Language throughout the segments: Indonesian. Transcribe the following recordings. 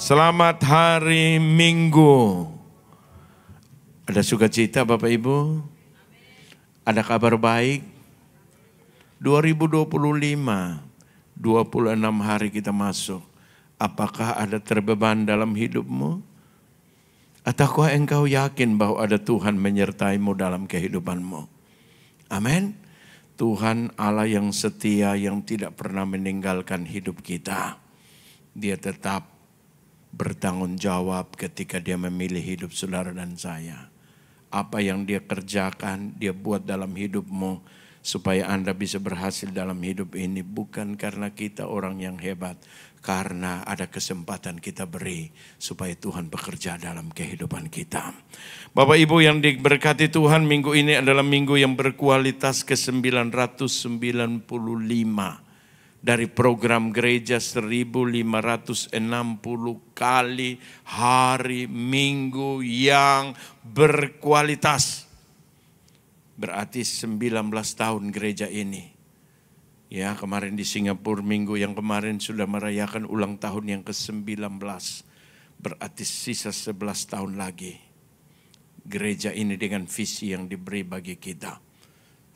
Selamat hari Minggu. Ada sukacita Bapak Ibu? Ada kabar baik? 2025, 26 hari kita masuk. Apakah ada terbeban dalam hidupmu? Ataukah engkau yakin bahwa ada Tuhan menyertaimu dalam kehidupanmu? Amin. Tuhan Allah yang setia, yang tidak pernah meninggalkan hidup kita. Dia tetap bertanggung jawab ketika dia memilih hidup saudara dan saya. Apa yang dia kerjakan, dia buat dalam hidupmu supaya Anda bisa berhasil dalam hidup ini. Bukan karena kita orang yang hebat, karena ada kesempatan kita beri supaya Tuhan bekerja dalam kehidupan kita. Bapak Ibu yang diberkati Tuhan, minggu ini adalah minggu yang berkualitas ke-995. Dari program gereja 1560 kali hari Minggu yang berkualitas. Berarti 19 tahun gereja ini. Ya, kemarin di Singapura minggu yang kemarin sudah merayakan ulang tahun yang ke-19. Berarti sisa 11 tahun lagi. Gereja ini dengan visi yang diberi bagi kita.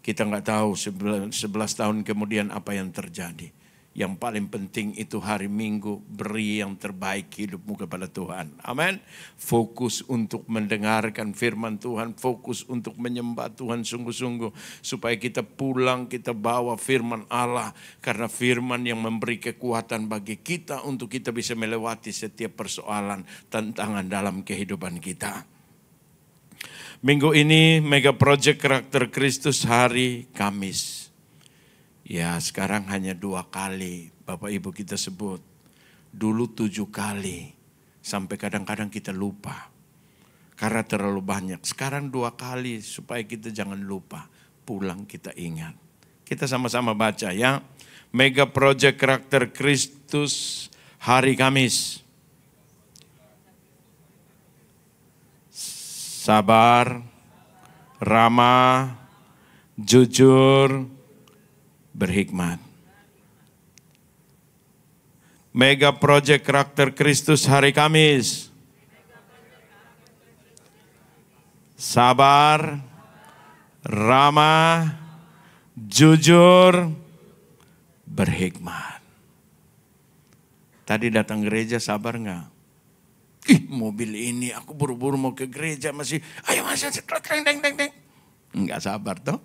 Kita nggak tahu 11 tahun kemudian apa yang terjadi. Yang paling penting itu hari Minggu beri yang terbaik hidupmu kepada Tuhan. Amin. Fokus untuk mendengarkan firman Tuhan. Fokus untuk menyembah Tuhan sungguh-sungguh. Supaya kita pulang, kita bawa firman Allah. Karena firman yang memberi kekuatan bagi kita untuk kita bisa melewati setiap persoalan, tantangan dalam kehidupan kita. Minggu ini Mega Project Karakter Kristus hari Kamis. Ya, sekarang hanya 2 kali Bapak Ibu kita sebut. Dulu 7 kali. Sampai kadang-kadang kita lupa. Karena terlalu banyak. Sekarang 2 kali supaya kita jangan lupa. Pulang kita ingat. Kita sama-sama baca ya. Mega Project Karakter Kristus hari Kamis. Sabar, ramah, jujur, berhikmat. Mega Project Karakter Kristus hari Kamis. Sabar, ramah, jujur, berhikmat. Tadi datang gereja sabar enggak? Mobil ini aku buru-buru mau ke gereja masih, ayo masuk, deng. Enggak sabar toh.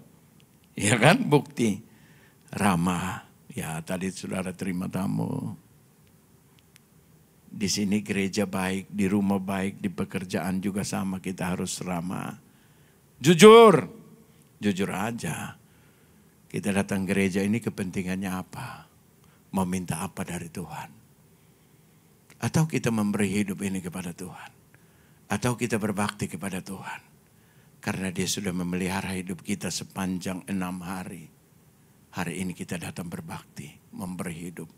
Ya kan, bukti. Ramah. Ya tadi saudara terima tamu. Di sini gereja baik, di rumah baik, di pekerjaan juga sama, kita harus ramah. Jujur. Jujur aja. Kita datang gereja ini kepentingannya apa? Mau minta apa dari Tuhan? Atau kita memberi hidup ini kepada Tuhan. Atau kita berbakti kepada Tuhan. Karena dia sudah memelihara hidup kita sepanjang 6 hari. Hari ini kita datang berbakti, memberi hidup.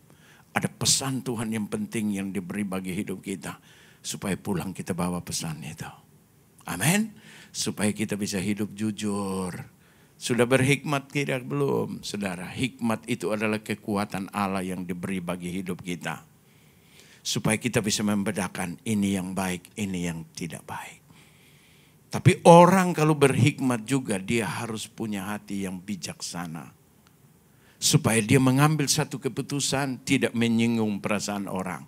Ada pesan Tuhan yang penting yang diberi bagi hidup kita. Supaya pulang kita bawa pesan itu. Amin. Supaya kita bisa hidup jujur. Sudah berhikmat tidak belum? Saudara, hikmat itu adalah kekuatan Allah yang diberi bagi hidup kita. Supaya kita bisa membedakan ini yang baik, ini yang tidak baik. Tapi orang kalau berhikmat juga dia harus punya hati yang bijaksana. Supaya dia mengambil satu keputusan tidak menyinggung perasaan orang.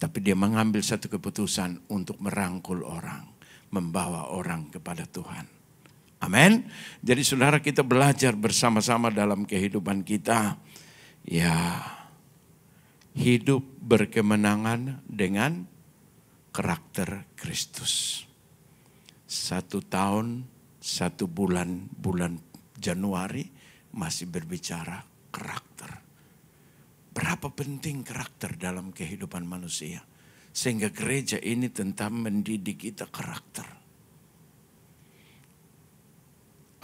Tapi dia mengambil satu keputusan untuk merangkul orang. Membawa orang kepada Tuhan. Amin. Jadi saudara kita belajar bersama-sama dalam kehidupan kita. Ya, hidup berkemenangan dengan karakter Kristus. 1 tahun, 1 bulan Januari masih berbicara karakter. Berapa penting karakter dalam kehidupan manusia. Sehingga gereja ini tentang mendidik kita karakter.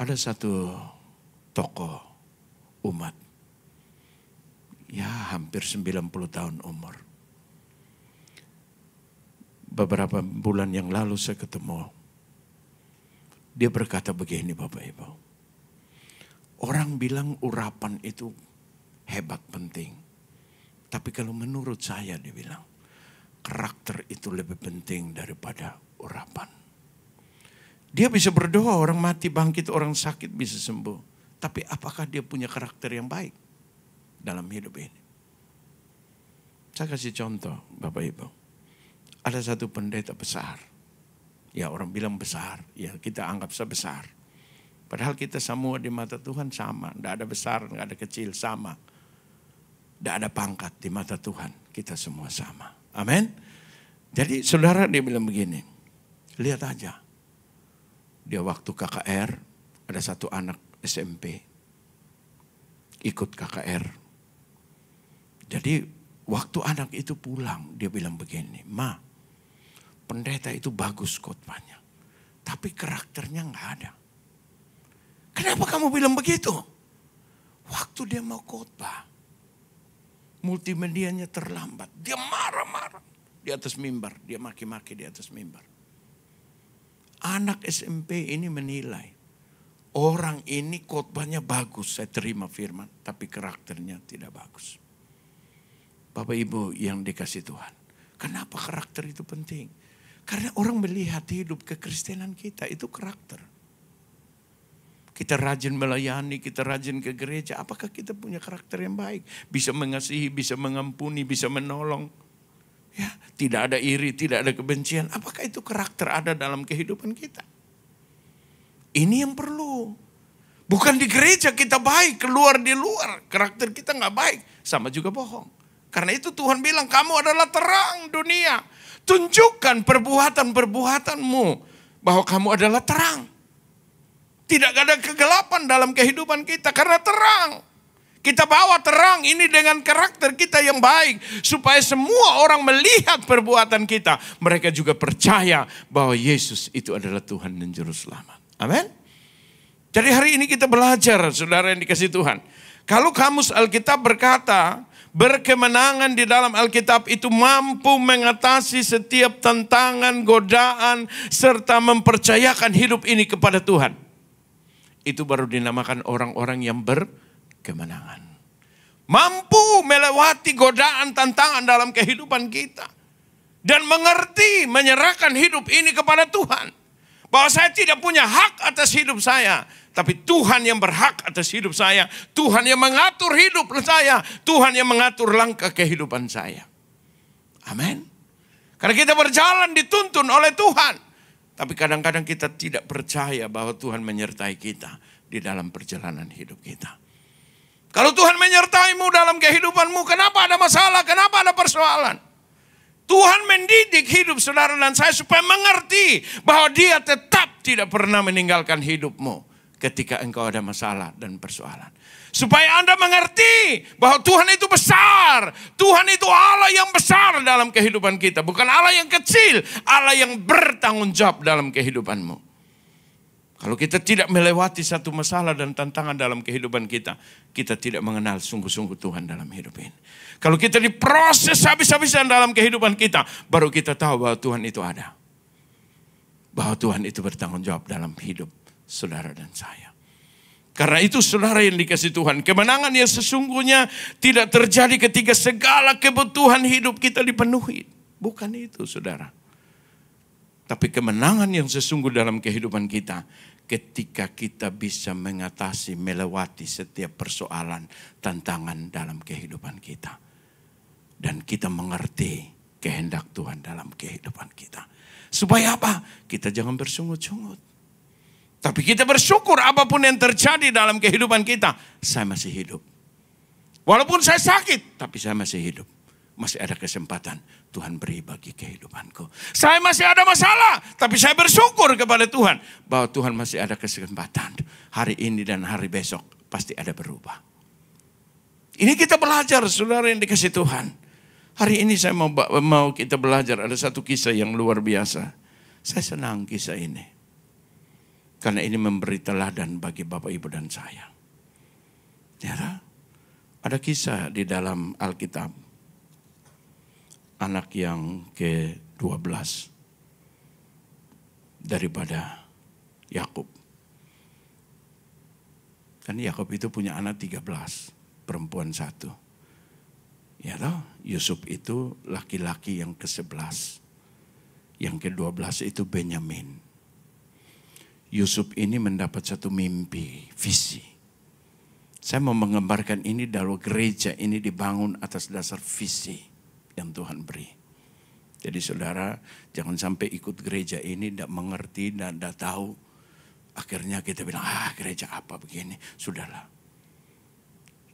Ada satu tokoh umat. Ya hampir 90 tahun umur. Beberapa bulan yang lalu saya ketemu. Dia berkata begini Bapak Ibu. Orang bilang urapan itu hebat penting. Tapi kalau menurut saya dia bilang. karakter itu lebih penting daripada urapan. Dia bisa berdoa orang mati bangkit, orang sakit bisa sembuh. Tapi apakah dia punya karakter yang baik dalam hidup ini? Saya kasih contoh Bapak Ibu. Ada satu pendeta besar. Ya orang bilang besar, ya kita anggap sebesar. Padahal kita semua di mata Tuhan sama. Tidak ada besar, tidak ada kecil, sama. Tidak ada pangkat di mata Tuhan. Kita semua sama. Amin. Jadi saudara dia bilang begini. Lihat aja. Dia waktu KKR. Ada satu anak SMP. Ikut KKR. Jadi waktu anak itu pulang. Dia bilang begini. Ma, pendeta itu bagus khotbahnya. Tapi karakternya nggak ada. Kenapa kamu bilang begitu? Waktu dia mau khotbah. Multimedianya terlambat. Dia marah-marah. Di atas mimbar. Dia maki-maki di atas mimbar. Anak SMP ini menilai. Orang ini khotbahnya bagus. Saya terima firman. Tapi karakternya tidak bagus. Bapak Ibu yang dikasih Tuhan. Kenapa karakter itu penting? Karena orang melihat hidup kekristenan kita. Itu karakter. Kita rajin melayani, kita rajin ke gereja. Apakah kita punya karakter yang baik? Bisa mengasihi, bisa mengampuni, bisa menolong. Ya, tidak ada iri, tidak ada kebencian. Apakah itu karakter ada dalam kehidupan kita? Ini yang perlu. Bukan di gereja kita baik, keluar di luar. Karakter kita nggak baik, sama juga bohong. Karena itu Tuhan bilang, kamu adalah terang dunia. Tunjukkan perbuatan-perbuatanmu bahwa kamu adalah terang. Tidak ada kegelapan dalam kehidupan kita karena terang. Kita bawa terang ini dengan karakter kita yang baik. Supaya semua orang melihat perbuatan kita. Mereka juga percaya bahwa Yesus itu adalah Tuhan dan Juru Selamat. Amin. Jadi hari ini kita belajar saudara yang dikasih Tuhan. Kalau kamus Alkitab berkata berkemenangan di dalam Alkitab itu mampu mengatasi setiap tantangan, godaan. Serta mempercayakan hidup ini kepada Tuhan. Itu baru dinamakan orang-orang yang berkemenangan. Mampu melewati godaan tantangan dalam kehidupan kita. Dan mengerti menyerahkan hidup ini kepada Tuhan. Bahwa saya tidak punya hak atas hidup saya. Tapi Tuhan yang berhak atas hidup saya. Tuhan yang mengatur hidup saya. Tuhan yang mengatur langkah kehidupan saya. Amin. Karena kita berjalan dituntun oleh Tuhan. Tapi kadang-kadang kita tidak percaya bahwa Tuhan menyertai kita di dalam perjalanan hidup kita. Kalau Tuhan menyertaimu dalam kehidupanmu, kenapa ada masalah, kenapa ada persoalan? Tuhan mendidik hidup saudara dan saya supaya mengerti bahwa Dia tetap tidak pernah meninggalkan hidupmu ketika engkau ada masalah dan persoalan. Supaya Anda mengerti bahwa Tuhan itu besar. Tuhan itu Allah yang besar dalam kehidupan kita. Bukan Allah yang kecil. Allah yang bertanggung jawab dalam kehidupanmu. Kalau kita tidak melewati satu masalah dan tantangan dalam kehidupan kita. Kita tidak mengenal sungguh-sungguh Tuhan dalam hidup ini. Kalau kita diproses habis-habisan dalam kehidupan kita. Baru kita tahu bahwa Tuhan itu ada. Bahwa Tuhan itu bertanggung jawab dalam hidup saudara dan saya. Karena itu saudara yang dikasih Tuhan. Kemenangan yang sesungguhnya tidak terjadi ketika segala kebutuhan hidup kita dipenuhi. Bukan itu saudara. Tapi kemenangan yang sesungguh dalam kehidupan kita. Ketika kita bisa mengatasi, melewati setiap persoalan, tantangan dalam kehidupan kita. Dan kita mengerti kehendak Tuhan dalam kehidupan kita. Supaya apa? Kita jangan bersungut-sungut. Tapi kita bersyukur apapun yang terjadi dalam kehidupan kita. Saya masih hidup. Walaupun saya sakit, tapi saya masih hidup. Masih ada kesempatan Tuhan beri bagi kehidupanku. Saya masih ada masalah, tapi saya bersyukur kepada Tuhan. Bahwa Tuhan masih ada kesempatan. Hari ini dan hari besok pasti ada berubah. Ini kita belajar saudara yang dikasih Tuhan. Hari ini saya mau kita belajar. Ada satu kisah yang luar biasa. Saya senang kisah ini. Karena ini memberi teladan bagi Bapak Ibu dan saya. Ya, ada kisah di dalam Alkitab. Anak yang ke-12 daripada Yakub. Kan Yakub itu punya anak 13, perempuan 1. Ya toh, Yusuf itu laki-laki yang ke-11. Yang ke-12 itu Benyamin. Yusuf ini mendapat satu mimpi, visi. Saya mau menggambarkan ini bahwa gereja ini dibangun atas dasar visi yang Tuhan beri. Jadi saudara, jangan sampai ikut gereja ini tidak mengerti dan tidak tahu. Akhirnya kita bilang, gereja apa begini. Sudahlah.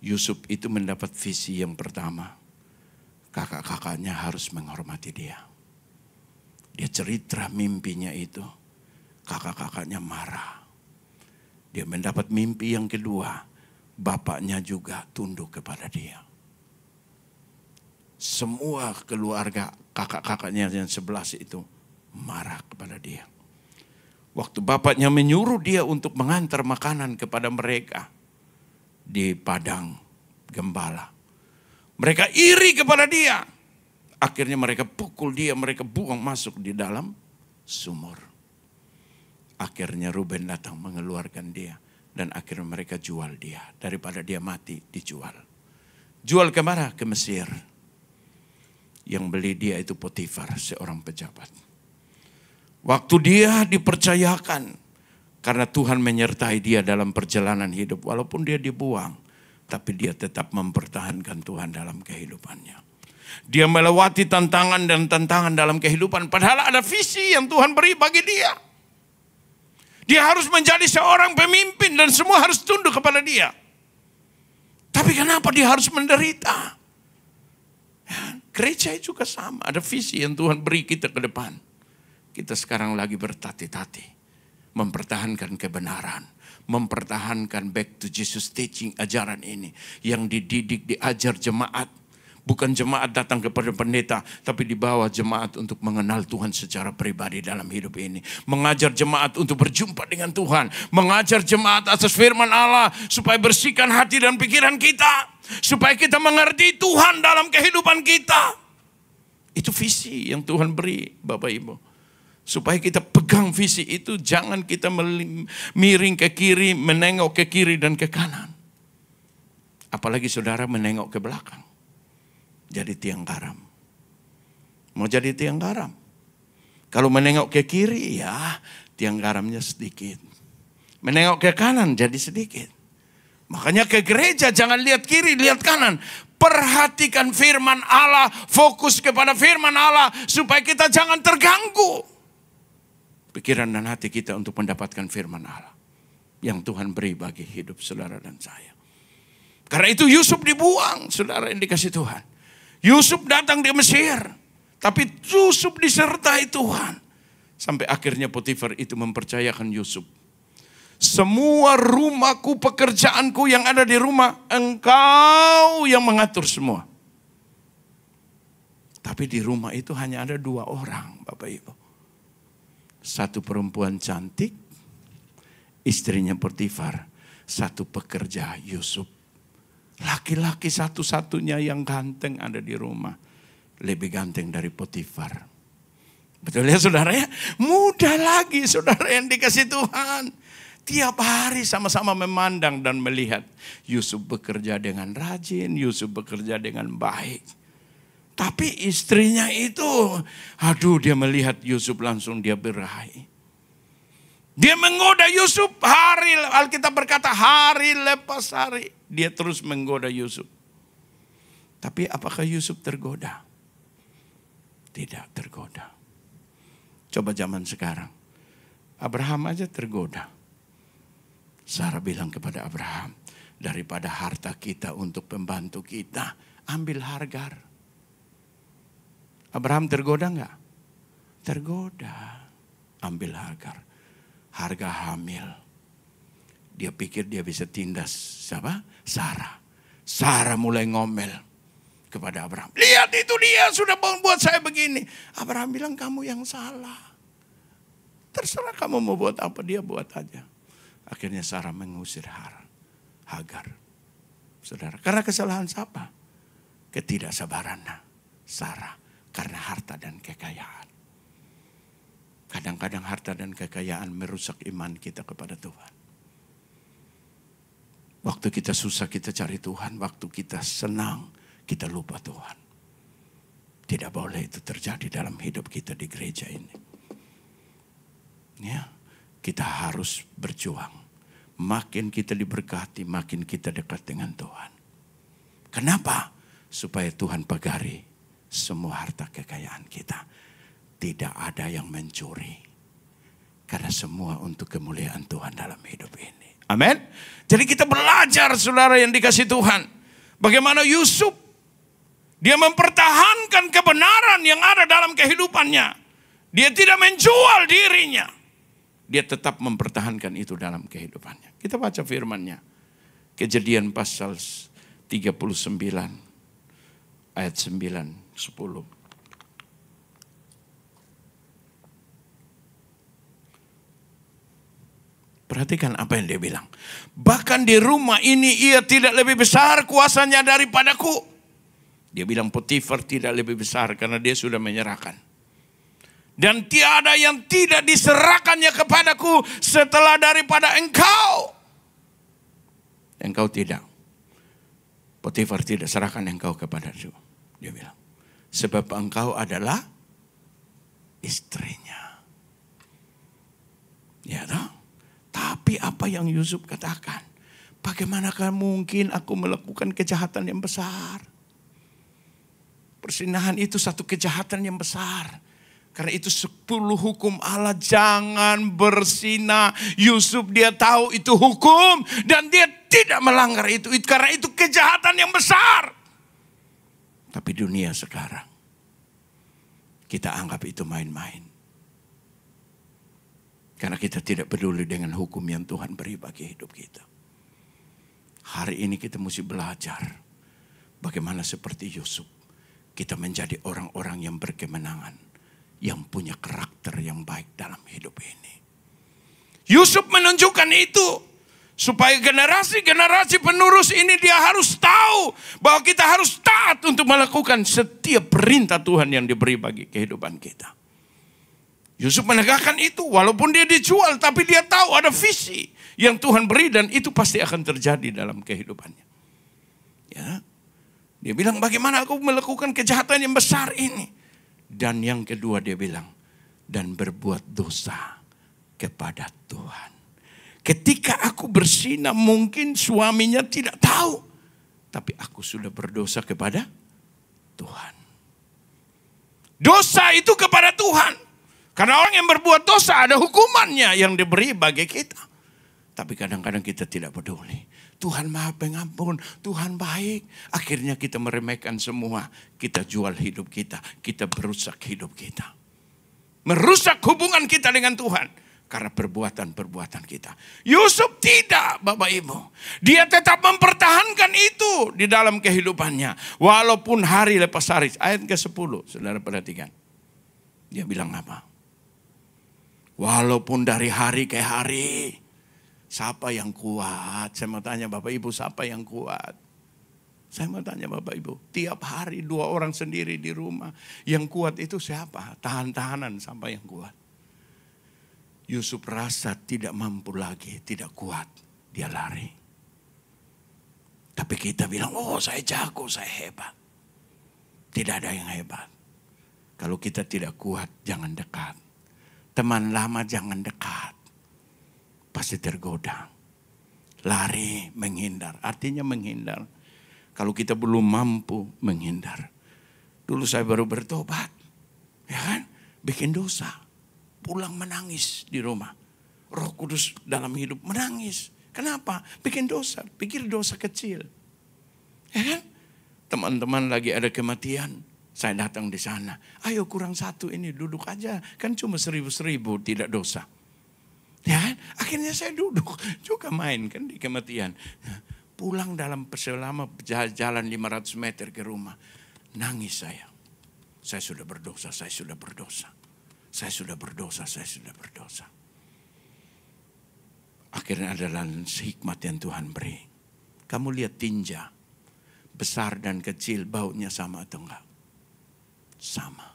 Yusuf itu mendapat visi yang pertama. Kakak-kakaknya harus menghormati dia. Dia cerita mimpinya itu. Kakak-kakaknya marah. Dia mendapat mimpi yang kedua. Bapaknya juga tunduk kepada dia. Semua keluarga kakak-kakaknya yang 11 itu marah kepada dia. Waktu bapaknya menyuruh dia untuk mengantar makanan kepada mereka di padang gembala. Mereka iri kepada dia. Akhirnya mereka pukul dia, mereka buang masuk di dalam sumur. Akhirnya Ruben datang mengeluarkan dia. Dan akhirnya mereka jual dia. Daripada dia mati, dijual. Jual kemana? Ke Mesir. Yang beli dia itu Potifar, seorang pejabat. Waktu dia dipercayakan, karena Tuhan menyertai dia dalam perjalanan hidup. Walaupun dia dibuang, tapi dia tetap mempertahankan Tuhan dalam kehidupannya. Dia melewati tantangan dan tantangan dalam kehidupan. Padahal ada visi yang Tuhan beri bagi dia. Dia harus menjadi seorang pemimpin dan semua harus tunduk kepada dia. Tapi kenapa dia harus menderita? Ya, gereja juga sama. Ada visi yang Tuhan beri kita ke depan. Kita sekarang lagi bertati-tati. Mempertahankan kebenaran. Mempertahankan back to Jesus teaching, ajaran ini. Yang dididik, diajar jemaat. Bukan jemaat datang kepada pendeta, tapi dibawa jemaat untuk mengenal Tuhan secara pribadi dalam hidup ini. Mengajar jemaat untuk berjumpa dengan Tuhan. Mengajar jemaat atas firman Allah supaya bersihkan hati dan pikiran kita. Supaya kita mengerti Tuhan dalam kehidupan kita. Itu visi yang Tuhan beri, Bapak Ibu. Supaya kita pegang visi itu, jangan kita miring ke kiri, menengok ke kiri dan ke kanan. Apalagi saudara menengok ke belakang. Jadi tiang garam. Mau jadi tiang garam. Kalau menengok ke kiri, ya tiang garamnya sedikit. Menengok ke kanan jadi sedikit. Makanya ke gereja jangan lihat kiri, lihat kanan. Perhatikan firman Allah, fokus kepada firman Allah supaya kita jangan terganggu. Pikiran dan hati kita untuk mendapatkan firman Allah yang Tuhan beri bagi hidup saudara dan saya. Karena itu Yusuf dibuang, saudara yang dikasih Tuhan. Yusuf datang di Mesir, tapi Yusuf disertai Tuhan. Sampai akhirnya Potifar itu mempercayakan Yusuf. Semua rumahku, pekerjaanku yang ada di rumah, engkau yang mengatur semua. Tapi di rumah itu hanya ada 2 orang, Bapak Ibu. Satu perempuan cantik, istrinya Potifar. Satu pekerja, Yusuf. Laki-laki satu-satunya yang ganteng ada di rumah. Lebih ganteng dari Potifar. Betul ya saudara ya? Mudah lagi saudara yang dikasih Tuhan. Tiap hari sama-sama memandang dan melihat. Yusuf bekerja dengan rajin. Yusuf bekerja dengan baik. Tapi istrinya itu. Dia melihat Yusuf langsung dia berahi. Dia menggoda Yusuf hari, Alkitab berkata hari lepas hari. Dia terus menggoda Yusuf. Tapi apakah Yusuf tergoda? Tidak tergoda. Coba zaman sekarang. Abraham aja tergoda. Sarah bilang kepada Abraham, daripada harta kita untuk pembantu kita, ambil Hagar. Abraham tergoda enggak? Tergoda. Ambil Hagar. Harga hamil. Dia pikir dia bisa tindas siapa? Sarah. Sarah mulai ngomel kepada Abraham. Lihat itu dia sudah membuat saya begini. Abraham bilang kamu yang salah. Terserah kamu mau buat apa, dia buat aja. Akhirnya Sarah mengusir Hagar. Saudara, karena kesalahan siapa? Ketidaksabaran Sarah. Karena harta dan kekayaan. Kadang-kadang harta dan kekayaan merusak iman kita kepada Tuhan. Waktu kita susah kita cari Tuhan. Waktu kita senang kita lupa Tuhan. Tidak boleh itu terjadi dalam hidup kita di gereja ini. Ya, kita harus berjuang. Makin kita diberkati, makin kita dekat dengan Tuhan. Kenapa? Supaya Tuhan pagari semua harta kekayaan kita. Tidak ada yang mencuri. Karena semua untuk kemuliaan Tuhan dalam hidup ini. Amin. Jadi kita belajar, saudara yang dikasih Tuhan. Bagaimana Yusuf, dia mempertahankan kebenaran yang ada dalam kehidupannya. Dia tidak menjual dirinya. Dia tetap mempertahankan itu dalam kehidupannya. Kita baca firman-Nya. Kejadian pasal 39 ayat 9, 10. Perhatikan apa yang dia bilang. Bahkan di rumah ini ia tidak lebih besar kuasanya daripadaku. Dia bilang Potifar tidak lebih besar karena dia sudah menyerahkan. Dan tiada yang tidak diserahkannya kepadaku setelah daripada engkau. Engkau tidak. Potifar tidak serahkan engkau kepada dia. Dia bilang. Sebab engkau adalah istrinya. Ya toh? Tapi apa yang Yusuf katakan? Bagaimanakah mungkin aku melakukan kejahatan yang besar? Persinahan itu satu kejahatan yang besar. Karena itu 10 hukum Allah, jangan bersinah. Yusuf dia tahu itu hukum dan dia tidak melanggar itu. Karena itu kejahatan yang besar. Tapi dunia sekarang kita anggap itu main-main. Karena kita tidak peduli dengan hukum yang Tuhan beri bagi hidup kita. Hari ini kita mesti belajar bagaimana seperti Yusuf. Kita menjadi orang-orang yang berkemenangan. Yang punya karakter yang baik dalam hidup ini. Yusuf menunjukkan itu. Supaya generasi-generasi penerus ini dia harus tahu. Bahwa kita harus taat untuk melakukan setiap perintah Tuhan yang diberi bagi kehidupan kita. Yusuf menegakkan itu. Walaupun dia dijual. Tapi dia tahu ada visi yang Tuhan beri. Dan itu pasti akan terjadi dalam kehidupannya. Ya. Dia bilang bagaimana aku melakukan kejahatan yang besar ini. Dan yang kedua dia bilang, dan berbuat dosa kepada Tuhan. Ketika aku bersinah mungkin suaminya tidak tahu. Tapi aku sudah berdosa kepada Tuhan. Dosa itu kepada Tuhan. Karena orang yang berbuat dosa ada hukumannya yang diberi bagi kita. Tapi kadang-kadang kita tidak peduli. Tuhan maha pengampun, Tuhan baik. Akhirnya kita meremehkan semua. Kita jual hidup kita, kita merusak hidup kita. Merusak hubungan kita dengan Tuhan. Karena perbuatan-perbuatan kita. Yusuf tidak, Bapak Ibu. Dia tetap mempertahankan itu di dalam kehidupannya. Walaupun hari lepas hari. Ayat ke-10, saudara perhatikan. Dia bilang apa? Walaupun dari hari ke hari. Siapa yang kuat? Saya mau tanya Bapak Ibu, siapa yang kuat? Saya mau tanya Bapak Ibu, tiap hari 2 orang sendiri di rumah. Yang kuat itu siapa? Tahan-tahanan sampai yang kuat. Yusuf rasa tidak mampu lagi, tidak kuat. Dia lari. Tapi kita bilang, oh saya jago, saya hebat. Tidak ada yang hebat. Kalau kita tidak kuat, jangan dekat. Teman lama jangan dekat. Pasti tergoda. Lari, menghindar. Artinya menghindar. Kalau kita belum mampu menghindar. Dulu saya baru bertobat. Ya kan? Bikin dosa. Pulang menangis di rumah. Roh Kudus dalam hidup menangis. Kenapa? Bikin dosa. Pikir dosa kecil. Ya kan? Teman-teman lagi ada kematian. Saya datang di sana. Ayo kurang 1 ini duduk aja. Kan cuma 1000 tidak dosa. Ya, akhirnya saya duduk juga main kan di kematian. Pulang dalam selama jalan 500 meter ke rumah. Nangis saya. Saya sudah berdosa, saya sudah berdosa. Saya sudah berdosa, saya sudah berdosa. Akhirnya adalah hikmat yang Tuhan beri. Kamu lihat tinja. Besar dan kecil baunya sama atau enggak? Sama.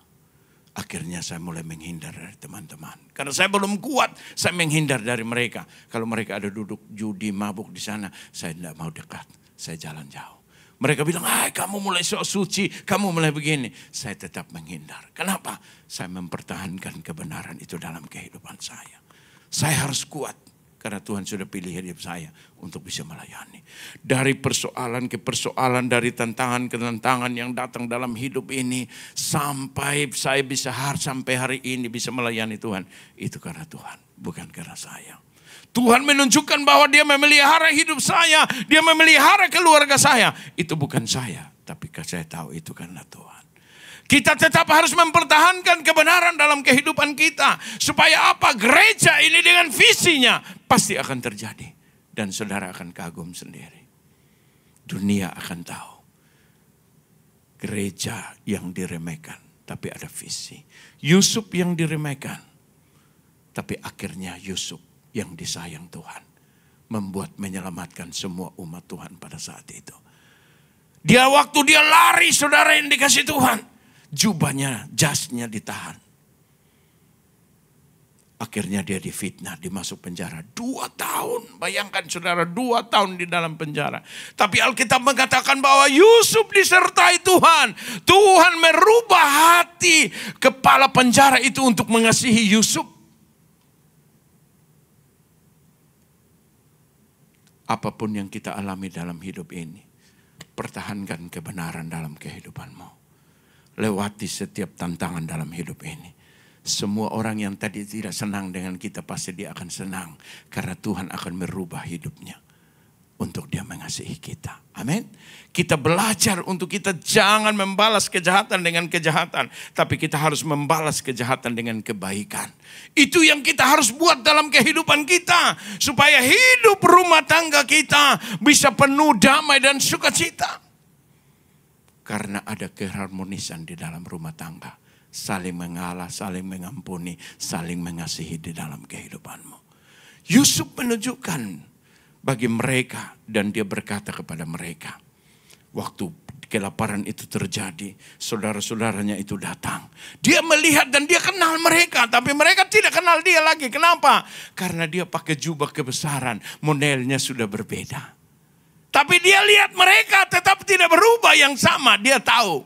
Akhirnya saya mulai menghindar dari teman-teman. Karena saya belum kuat, saya menghindar dari mereka. Kalau mereka ada duduk judi, mabuk di sana, saya tidak mau dekat. Saya jalan jauh. Mereka bilang, kamu mulai sok suci, kamu mulai begini. Saya tetap menghindar. Kenapa? Saya mempertahankan kebenaran itu dalam kehidupan saya. Saya harus kuat. Karena Tuhan sudah pilih hidup saya untuk bisa melayani. Dari persoalan ke persoalan, dari tantangan ke tantangan yang datang dalam hidup ini. Sampai saya bisa sampai hari ini bisa melayani Tuhan. Itu karena Tuhan, bukan karena saya. Tuhan menunjukkan bahwa dia memelihara hidup saya. Dia memelihara keluarga saya. Itu bukan saya, tapi saya tahu itu karena Tuhan. Kita tetap harus mempertahankan kebenaran dalam kehidupan kita. Supaya apa? Gereja ini dengan visinya pasti akan terjadi. Dan saudara akan kagum sendiri. Dunia akan tahu. Gereja yang diremehkan, tapi ada visi. Yusuf yang diremehkan, tapi akhirnya Yusuf yang disayang Tuhan. Membuat menyelamatkan semua umat Tuhan pada saat itu. Waktu dia lari, saudara yang dikasih Tuhan. Jubahnya, jasnya ditahan. Akhirnya dia difitnah, dimasuk penjara. 2 tahun, bayangkan saudara, 2 tahun di dalam penjara. Tapi Alkitab mengatakan bahwa Yusuf disertai Tuhan. Tuhan merubah hati kepala penjara itu untuk mengasihi Yusuf. Apapun yang kita alami dalam hidup ini, pertahankan kebenaran dalam kehidupanmu. Lewati setiap tantangan dalam hidup ini. Semua orang yang tadi tidak senang dengan kita pasti dia akan senang. Karena Tuhan akan merubah hidupnya. Untuk dia mengasihi kita. Amin. Kita belajar untuk kita jangan membalas kejahatan dengan kejahatan. Tapi kita harus membalas kejahatan dengan kebaikan. Itu yang kita harus buat dalam kehidupan kita. Supaya hidup rumah tangga kita bisa penuh damai dan sukacita. Karena ada keharmonisan di dalam rumah tangga. Saling mengalah, saling mengampuni, saling mengasihi di dalam kehidupanmu. Yusuf menunjukkan bagi mereka dan dia berkata kepada mereka. Waktu kelaparan itu terjadi, saudara-saudaranya itu datang. Dia melihat dan dia kenal mereka, tapi mereka tidak kenal dia lagi. Kenapa? Karena dia pakai jubah kebesaran, modelnya sudah berbeda. Tapi dia lihat mereka tetap tidak berubah yang sama. Dia tahu.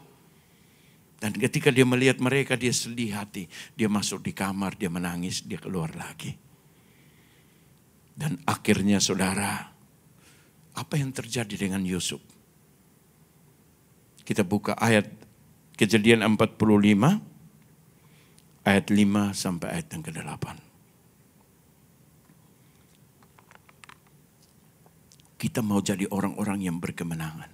Dan ketika dia melihat mereka dia sedih hati. Dia masuk di kamar, dia menangis, dia keluar lagi. Dan akhirnya saudara, apa yang terjadi dengan Yusuf? Kita buka ayat Kejadian 45. Ayat 5 sampai ayat yang ke-8. Kita mau jadi orang-orang yang berkemenangan.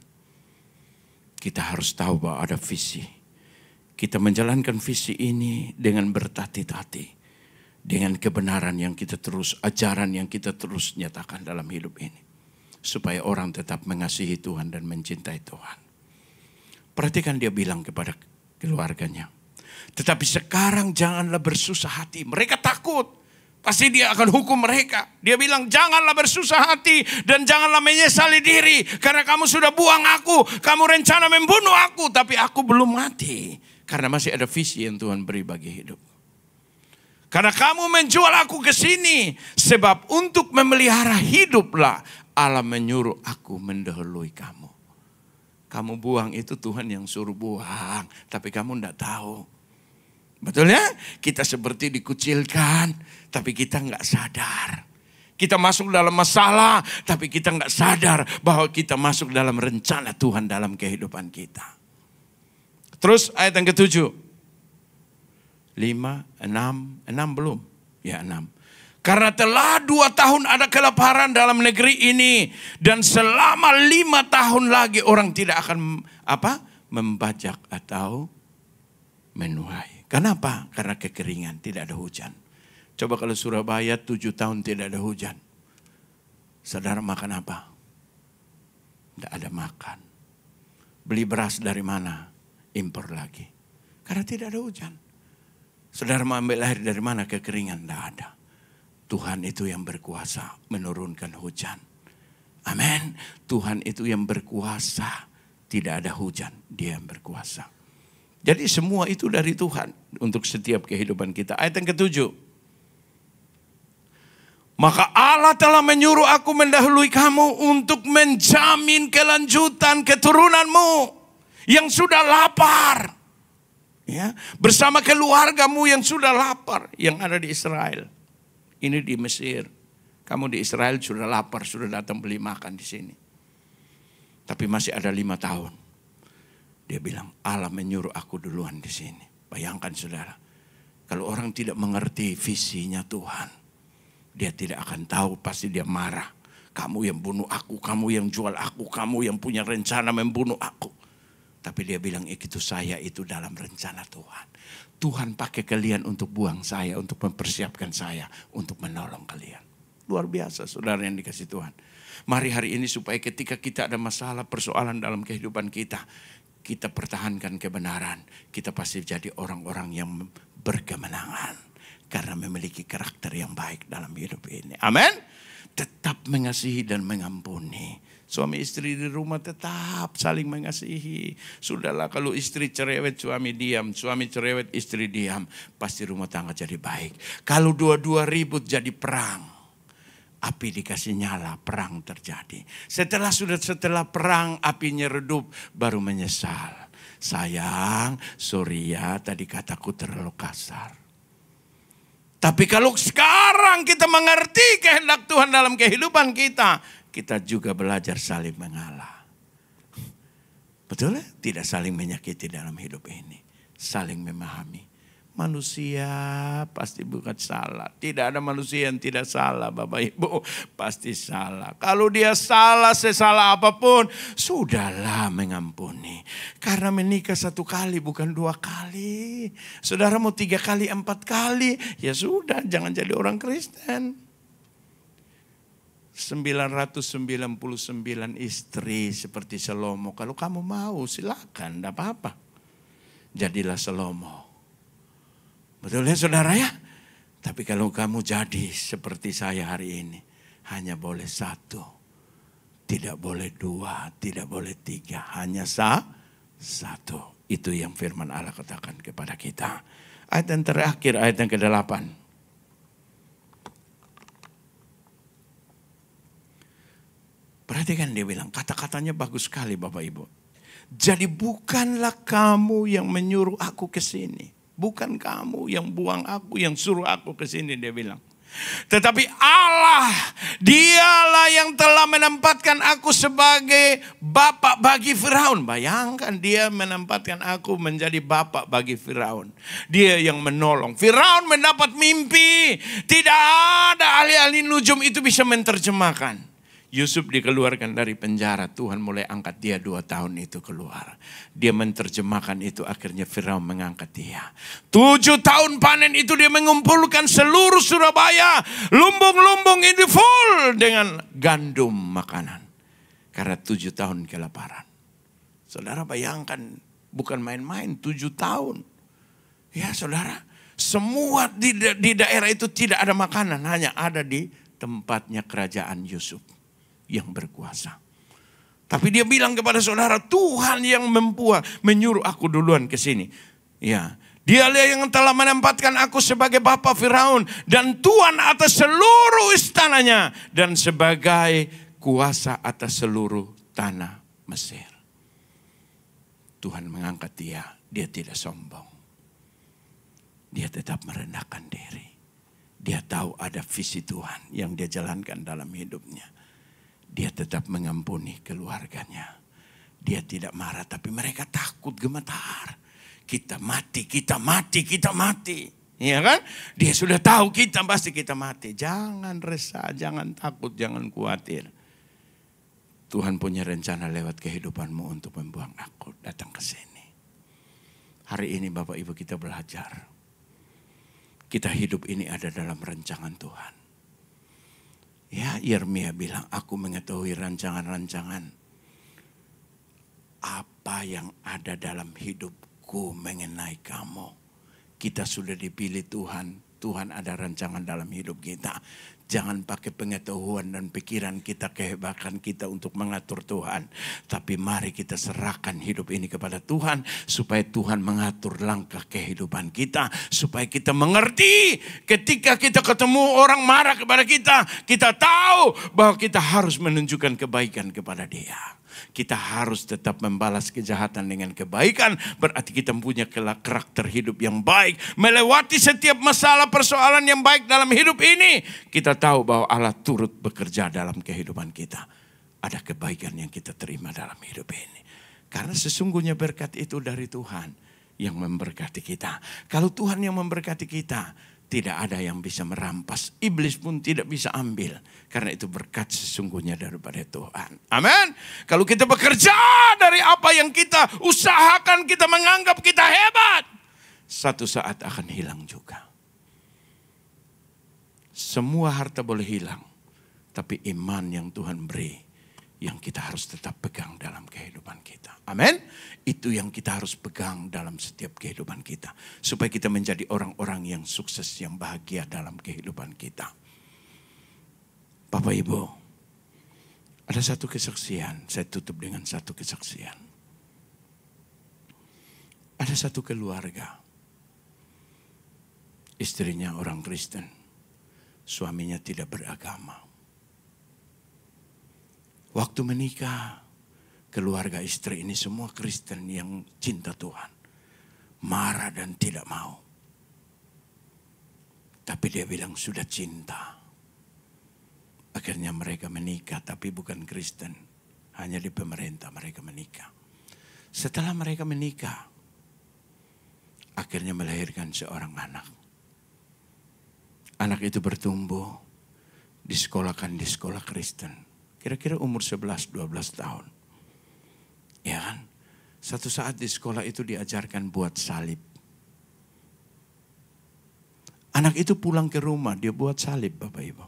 Kita harus tahu bahwa ada visi. Kita menjalankan visi ini dengan bertati-tati. Dengan kebenaran yang kita terus, ajaran yang kita terus nyatakan dalam hidup ini. Supaya orang tetap mengasihi Tuhan dan mencintai Tuhan. Perhatikan dia bilang kepada keluarganya. Tetapi sekarang janganlah bersusah hati. Mereka takut. Pasti dia akan hukum mereka. Dia bilang janganlah bersusah hati dan janganlah menyesali diri. Karena kamu sudah buang aku. Kamu rencana membunuh aku. Tapi aku belum mati. Karena masih ada visi yang Tuhan beri bagi hidup. Karena kamu menjual aku ke sini. Sebab untuk memelihara hiduplah Allah menyuruh aku mendahului kamu. Kamu buang itu Tuhan yang suruh buang. Tapi kamu tidak tahu. Betul ya? Kita seperti dikucilkan, tapi kita nggak sadar. Kita masuk dalam masalah, tapi kita nggak sadar bahwa kita masuk dalam rencana Tuhan dalam kehidupan kita. Terus ayat yang ke-7. 5, 6 belum? Ya 6. Karena telah 2 tahun ada kelaparan dalam negeri ini. Dan selama 5 tahun lagi orang tidak akan membajak atau menuai. Kenapa? Karena kekeringan, tidak ada hujan. Coba kalau Surabaya 7 tahun tidak ada hujan. Saudara makan apa? Tidak ada makan. Beli beras dari mana? Impor lagi. Karena tidak ada hujan. Saudara mau ambil air dari mana? Kekeringan, tidak ada. Tuhan itu yang berkuasa menurunkan hujan. Amin. Tuhan itu yang berkuasa. Tidak ada hujan, dia yang berkuasa. Jadi semua itu dari Tuhan untuk setiap kehidupan kita. Ayat yang ke-7. Maka Allah telah menyuruh aku mendahului kamu untuk menjamin kelanjutan keturunanmu yang sudah lapar. Ya, bersama keluargamu yang sudah lapar, yang ada di Israel. Ini di Mesir. Kamu di Israel sudah lapar, sudah datang beli makan di sini. Tapi masih ada 5 tahun. Dia bilang, Allah menyuruh aku duluan di sini. Bayangkan saudara, kalau orang tidak mengerti visinya Tuhan, dia tidak akan tahu, pasti dia marah. Kamu yang bunuh aku, kamu yang jual aku, kamu yang punya rencana membunuh aku. Tapi dia bilang, itu saya itu dalam rencana Tuhan. Tuhan pakai kalian untuk buang saya, untuk mempersiapkan saya, untuk menolong kalian. Luar biasa saudara yang dikasih Tuhan. Mari hari ini supaya ketika kita ada masalah, persoalan dalam kehidupan kita, kita pertahankan kebenaran. Kita pasti jadi orang-orang yang berkemenangan. Karena memiliki karakter yang baik dalam hidup ini. Amin. Tetap mengasihi dan mengampuni. Suami istri di rumah tetap saling mengasihi. Sudahlah kalau istri cerewet suami diam. Suami cerewet istri diam. Pasti rumah tangga jadi baik. Kalau dua-dua ribut jadi perang. Api dikasih nyala, perang terjadi. Setelah perang apinya redup, baru menyesal. Sayang, sorry ya tadi kataku terlalu kasar. Tapi kalau sekarang kita mengerti kehendak Tuhan dalam kehidupan kita, kita juga belajar saling mengalah. Betul ya? Tidak saling menyakiti dalam hidup ini. Saling memahami. Manusia pasti bukan salah. Tidak ada manusia yang tidak salah, Bapak Ibu. Pasti salah. Kalau dia salah, sesalah apapun, sudahlah mengampuni. Karena menikah 1 kali bukan 2 kali. Saudara mau 3 kali, 4 kali, ya sudah, jangan jadi orang Kristen. 999 istri seperti Salomo. Kalau kamu mau silakan, tidak apa-apa. Jadilah Salomo. Betul ya saudara ya? Tapi kalau kamu jadi seperti saya hari ini, hanya boleh 1. Tidak boleh 2, tidak boleh 3, hanya 1. Itu yang firman Allah katakan kepada kita. Ayat yang terakhir, ayat yang ke-8. Perhatikan dia bilang, kata-katanya bagus sekali Bapak Ibu. Jadi bukanlah kamu yang menyuruh aku ke sini. Bukan kamu yang buang aku, yang suruh aku ke sini, dia bilang. Tetapi Allah, dialah yang telah menempatkan aku sebagai bapak bagi Firaun. Bayangkan dia menempatkan aku menjadi bapak bagi Firaun. Dia yang menolong. Firaun mendapat mimpi. Tidak ada ahli-ahli nujum itu bisa menerjemahkan. Yusuf dikeluarkan dari penjara, Tuhan mulai angkat dia 2 tahun itu keluar. Dia menerjemahkan itu, akhirnya Firaun mengangkat dia. 7 tahun panen itu dia mengumpulkan seluruh Surabaya. Lumbung-lumbung ini full dengan gandum makanan. Karena 7 tahun kelaparan. Saudara bayangkan, bukan main-main 7 tahun. Ya saudara, semua di daerah itu tidak ada makanan, hanya ada di tempatnya kerajaan Yusuf yang berkuasa. Tapi dia bilang kepada saudara, Tuhan yang menyuruh aku duluan ke sini. Ya, dialah yang telah menempatkan aku sebagai bapa Firaun dan tuan atas seluruh istananya dan sebagai kuasa atas seluruh tanah Mesir. Tuhan mengangkat dia tidak sombong. Dia tetap merendahkan diri. Dia tahu ada visi Tuhan yang dia jalankan dalam hidupnya. Dia tetap mengampuni keluarganya. Dia tidak marah, tapi mereka takut, gemetar. Kita mati. Ya kan? Dia sudah tahu kita pasti kita mati. Jangan resah, jangan takut, jangan khawatir. Tuhan punya rencana lewat kehidupanmu untuk membuang aku datang ke sini. Hari ini Bapak Ibu kita belajar. Kita hidup ini ada dalam rancangan Tuhan. Ya, Yeremia bilang, aku mengetahui rancangan-rancangan apa yang ada dalam hidupku mengenai kamu. Kita sudah dipilih Tuhan Tuhan ada rancangan dalam hidup kita. Jangan pakai pengetahuan dan pikiran kita, kehebatan kita untuk mengatur Tuhan. Tapi mari kita serahkan hidup ini kepada Tuhan. Supaya Tuhan mengatur langkah kehidupan kita. Supaya kita mengerti ketika kita ketemu orang marah kepada kita. Kita tahu bahwa kita harus menunjukkan kebaikan kepada dia. Kita harus tetap membalas kejahatan dengan kebaikan. Berarti kita punya karakter hidup yang baik. Melewati setiap masalah persoalan yang baik dalam hidup ini. Kita tahu bahwa Allah turut bekerja dalam kehidupan kita. Ada kebaikan yang kita terima dalam hidup ini. Karena sesungguhnya berkat itu dari Tuhan yang memberkati kita. Kalau Tuhan yang memberkati kita, tidak ada yang bisa merampas. Iblis pun tidak bisa ambil. Karena itu berkat sesungguhnya daripada Tuhan. Amin. Kalau kita bekerja dari apa yang kita usahakan, kita menganggap kita hebat. Satu saat akan hilang juga. Semua harta boleh hilang. Tapi iman yang Tuhan beri, yang kita harus tetap pegang dalam kehidupan kita. Amin. Itu yang kita harus pegang dalam setiap kehidupan kita. Supaya kita menjadi orang-orang yang sukses, yang bahagia dalam kehidupan kita. Bapak Ibu, ada satu kesaksian. Saya tutup dengan satu kesaksian. Ada satu keluarga. Istrinya orang Kristen. Suaminya tidak beragama. Waktu menikah, keluarga istri ini semua Kristen yang cinta Tuhan. Marah dan tidak mau. Tapi dia bilang sudah cinta. Akhirnya mereka menikah, tapi bukan Kristen. Hanya di pemerintah mereka menikah. Setelah mereka menikah, akhirnya melahirkan seorang anak. Anak itu bertumbuh, disekolahkan di sekolah Kristen. Kira-kira umur 11-12 tahun. Ya kan? Satu saat di sekolah itu diajarkan buat salib. Anak itu pulang ke rumah, dia buat salib Bapak Ibu.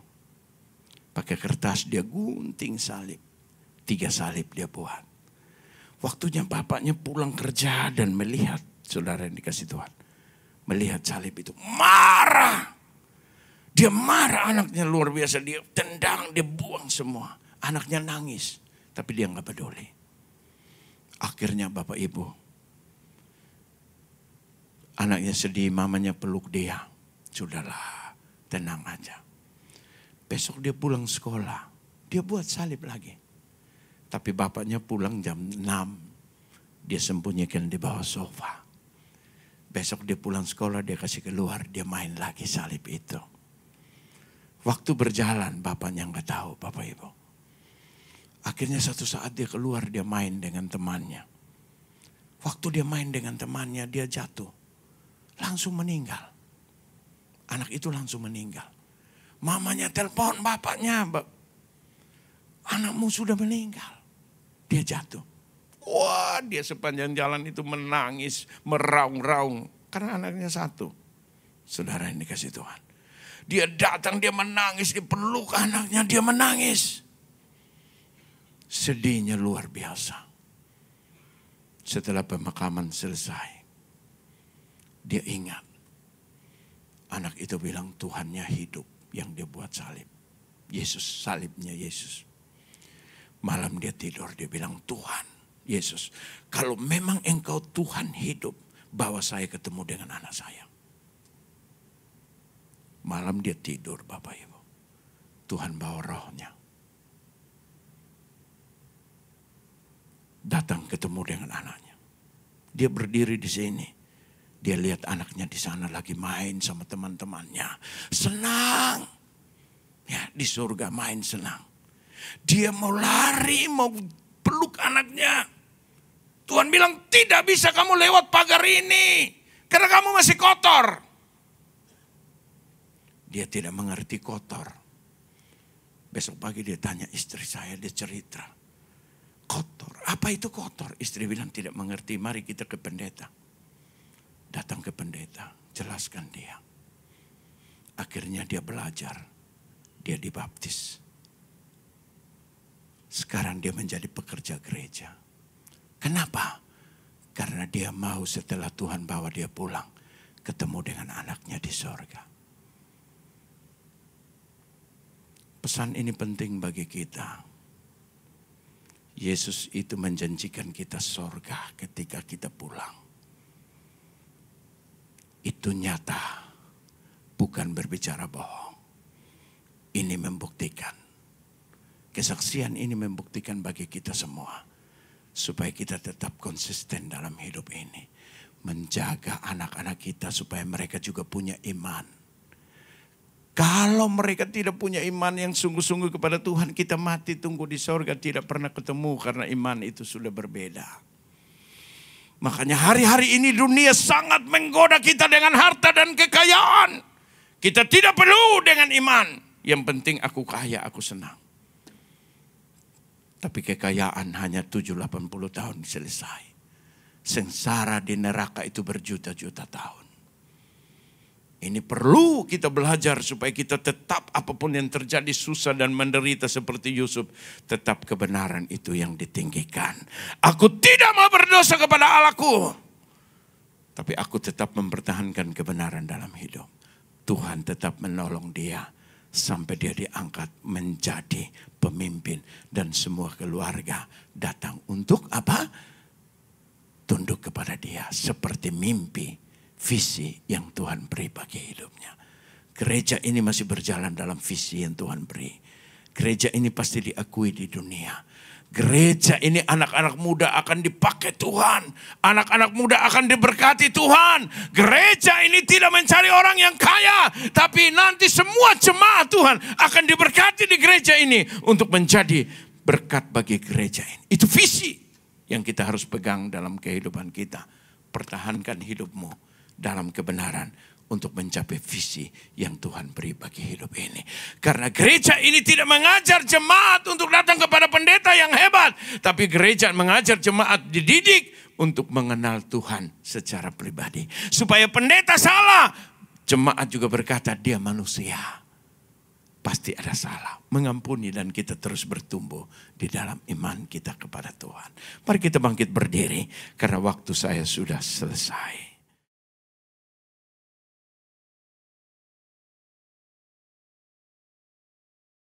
Pakai kertas dia gunting salib. 3 salib dia buat. Waktunya bapaknya pulang kerja dan melihat, saudara yang dikasih Tuhan. Melihat salib itu, marah. Dia marah, anaknya luar biasa. Dia tendang, dia buang semua. Anaknya nangis, tapi dia nggak peduli. Akhirnya Bapak Ibu, anaknya sedih, mamanya peluk dia. Sudahlah, tenang aja. Besok dia pulang sekolah, dia buat salib lagi. Tapi bapaknya pulang jam 6, dia sembunyikan di bawah sofa. Besok dia pulang sekolah, dia kasih keluar, dia main lagi salib itu. Waktu berjalan, bapaknya nggak tahu Bapak Ibu. Akhirnya satu saat dia keluar, dia main dengan temannya. Waktu dia main dengan temannya, dia jatuh. Langsung meninggal. Anak itu langsung meninggal. Mamanya telepon bapaknya. Anakmu sudah meninggal. Dia jatuh. Wah, dia sepanjang jalan itu menangis, meraung-raung. Karena anaknya satu. Saudara yang dikasih Tuhan. Dia datang, dia menangis, dia peluk anaknya, dia menangis. Sedihnya luar biasa. Setelah pemakaman selesai, dia ingat. Anak itu bilang Tuhannya hidup yang dia buat salib. Yesus, salibnya Yesus. Malam dia tidur, dia bilang Tuhan, Yesus, kalau memang engkau Tuhan hidup, bawa saya ketemu dengan anak saya. Malam dia tidur Bapak Ibu. Tuhan bawa rohnya. Datang ketemu dengan anaknya. Dia berdiri di sini. Dia lihat anaknya di sana lagi main sama teman-temannya. Senang. Ya, di surga main senang. Dia mau lari, mau peluk anaknya. Tuhan bilang tidak bisa kamu lewat pagar ini. Karena kamu masih kotor. Dia tidak mengerti kotor. Besok pagi dia tanya istri saya, dia cerita. Kotor, apa itu kotor? Istri bilang tidak mengerti, mari kita ke pendeta. Datang ke pendeta, jelaskan dia. Akhirnya dia belajar, dia dibaptis. Sekarang dia menjadi pekerja gereja. Kenapa? Karena dia mau setelah Tuhan bawa dia pulang, ketemu dengan anaknya di sorga. Pesan ini penting bagi kita. Yesus itu menjanjikan kita sorga ketika kita pulang. Itu nyata, bukan berbicara bohong. Ini membuktikan. Kesaksian ini membuktikan bagi kita semua. Supaya kita tetap konsisten dalam hidup ini. Menjaga anak-anak kita supaya mereka juga punya iman. Kalau mereka tidak punya iman yang sungguh-sungguh kepada Tuhan, kita mati tunggu di sorga tidak pernah ketemu karena iman itu sudah berbeda. Makanya hari-hari ini dunia sangat menggoda kita dengan harta dan kekayaan. Kita tidak perlu dengan iman. Yang penting aku kaya, aku senang. Tapi kekayaan hanya 70-80 tahun selesai. Sengsara di neraka itu berjuta-juta tahun. Ini perlu kita belajar supaya kita tetap apapun yang terjadi susah dan menderita seperti Yusuf. Tetap kebenaran itu yang ditinggikan. Aku tidak mau berdosa kepada Allahku. Tapi aku tetap mempertahankan kebenaran dalam hidup. Tuhan tetap menolong dia. Sampai dia diangkat menjadi pemimpin. Dan semua keluarga datang untuk apa? Tunduk kepada dia seperti mimpi. Visi yang Tuhan beri bagi hidupnya. Gereja ini masih berjalan dalam visi yang Tuhan beri. Gereja ini pasti diakui di dunia. Gereja ini anak-anak muda akan dipakai Tuhan. Anak-anak muda akan diberkati Tuhan. Gereja ini tidak mencari orang yang kaya. Tapi nanti semua jemaat Tuhan akan diberkati di gereja ini. Untuk menjadi berkat bagi gereja ini. Itu visi yang kita harus pegang dalam kehidupan kita. Pertahankan hidupmu dalam kebenaran untuk mencapai visi yang Tuhan beri bagi hidup ini. Karena gereja ini tidak mengajar jemaat untuk datang kepada pendeta yang hebat. Tapi gereja mengajar jemaat dididik untuk mengenal Tuhan secara pribadi. Supaya pendeta salah, jemaat juga berkata dia manusia. Pasti ada salah. Mengampuni dan kita terus bertumbuh di dalam iman kita kepada Tuhan. Mari kita bangkit berdiri karena waktu saya sudah selesai.